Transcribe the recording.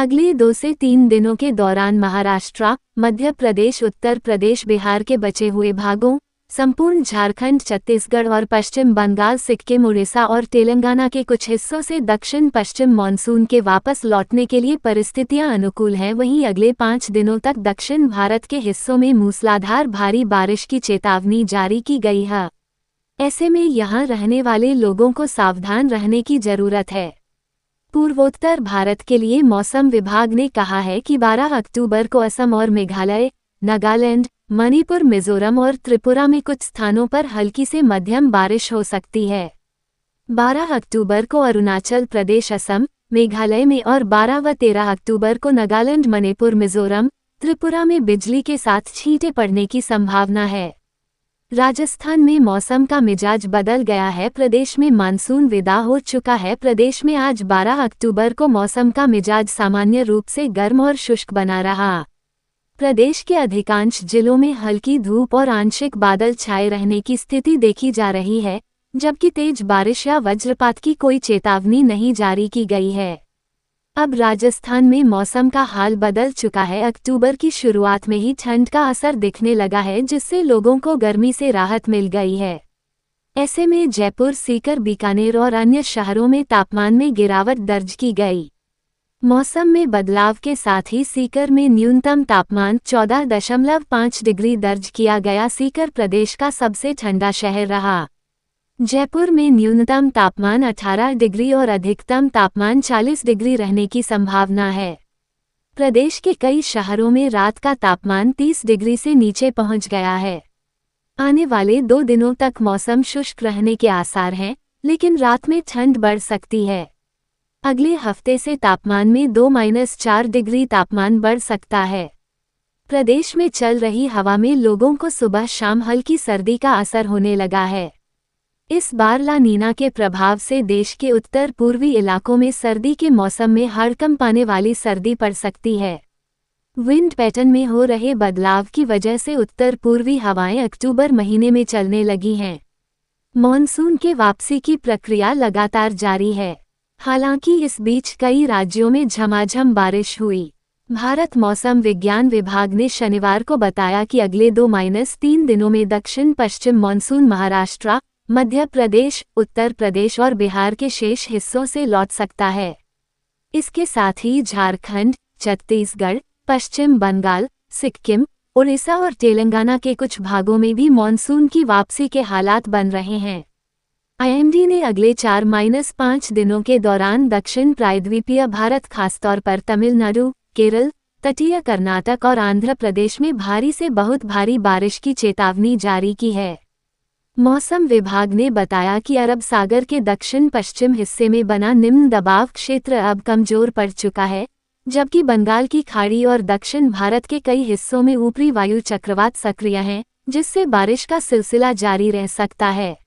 अगले 2 से 3 दिनों के दौरान महाराष्ट्र, मध्य प्रदेश, उत्तर प्रदेश, बिहार के बचे हुए भागों, संपूर्ण झारखंड, छत्तीसगढ़ और पश्चिम बंगाल, सिक्किम, उड़ीसा और तेलंगाना के कुछ हिस्सों से दक्षिण पश्चिम मानसून के वापस लौटने के लिए परिस्थितियां अनुकूल हैं। वहीं अगले 5 दिनों तक दक्षिण भारत के हिस्सों में मूसलाधार भारी बारिश की चेतावनी जारी की गई है। ऐसे में यहां रहने वाले लोगों को सावधान रहने की जरूरत है। पूर्वोत्तर भारत के लिए मौसम विभाग ने कहा है कि 12 अक्टूबर को असम और मेघालय, नागालैंड, मणिपुर, मिजोरम और त्रिपुरा में कुछ स्थानों पर हल्की से मध्यम बारिश हो सकती है। 12 अक्टूबर को अरुणाचल प्रदेश, असम, मेघालय में और 12 व 13 अक्टूबर को नागालैंड, मणिपुर, मिजोरम, त्रिपुरा में बिजली के साथ छींटे पड़ने की संभावना है। राजस्थान में मौसम का मिजाज बदल गया है। प्रदेश में मानसून विदा हो चुका है। प्रदेश में आज 12 अक्टूबर को मौसम का मिजाज सामान्य रूप से गर्म और शुष्क बना रहा। प्रदेश के अधिकांश जिलों में हल्की धूप और आंशिक बादल छाए रहने की स्थिति देखी जा रही है, जबकि तेज बारिश या वज्रपात की कोई चेतावनी नहीं जारी की गई है। अब राजस्थान में मौसम का हाल बदल चुका है। अक्टूबर की शुरुआत में ही ठंड का असर दिखने लगा है, जिससे लोगों को गर्मी से राहत मिल गई है। ऐसे में जयपुर, सीकर, बीकानेर और अन्य शहरों में तापमान में गिरावट दर्ज की गई। मौसम में बदलाव के साथ ही सीकर में न्यूनतम तापमान 14.5 डिग्री दर्ज किया गया। सीकर प्रदेश का सबसे ठंडा शहर रहा। जयपुर में न्यूनतम तापमान 18 डिग्री और अधिकतम तापमान 40 डिग्री रहने की संभावना है। प्रदेश के कई शहरों में रात का तापमान 30 डिग्री से नीचे पहुंच गया है। आने वाले 2 दिनों तक मौसम शुष्क रहने के आसार हैं, लेकिन रात में ठंड बढ़ सकती है। अगले हफ्ते से तापमान में 2-4 डिग्री तापमान बढ़ सकता है। प्रदेश में चल रही हवा में लोगों को सुबह शाम हल्की सर्दी का असर होने लगा है। इस बार ला नीना के प्रभाव से देश के उत्तर पूर्वी इलाकों में सर्दी के मौसम में हड़कंप आने वाली सर्दी पड़ सकती है। विंड पैटर्न में हो रहे बदलाव की वजह से उत्तर पूर्वी हवाएं अक्टूबर महीने में चलने लगी हैं। मॉनसून के वापसी की प्रक्रिया लगातार जारी है। हालांकि इस बीच कई राज्यों में झमाझम बारिश हुई। भारत मौसम विज्ञान विभाग ने शनिवार को बताया कि अगले 2-3 दिनों में दक्षिण पश्चिम मानसून महाराष्ट्र, मध्य प्रदेश, उत्तर प्रदेश और बिहार के शेष हिस्सों से लौट सकता है। इसके साथ ही झारखंड, छत्तीसगढ़, पश्चिम बंगाल, सिक्किम, उड़ीसा और तेलंगाना के कुछ भागों में भी मानसून की वापसी के हालात बन रहे हैं। आईएमडी ने अगले 4-5 दिनों के दौरान दक्षिण प्रायद्वीपीय भारत, खासतौर पर तमिलनाडु, केरल, तटीय कर्नाटक और आंध्र प्रदेश में भारी से बहुत भारी बारिश की चेतावनी जारी की है। मौसम विभाग ने बताया कि अरब सागर के दक्षिण पश्चिम हिस्से में बना निम्न दबाव क्षेत्र अब कमजोर पड़ चुका है, जबकि बंगाल की खाड़ी और दक्षिण भारत के कई हिस्सों में ऊपरी वायु चक्रवात सक्रिय हैं, जिससे बारिश का सिलसिला जारी रह सकता है।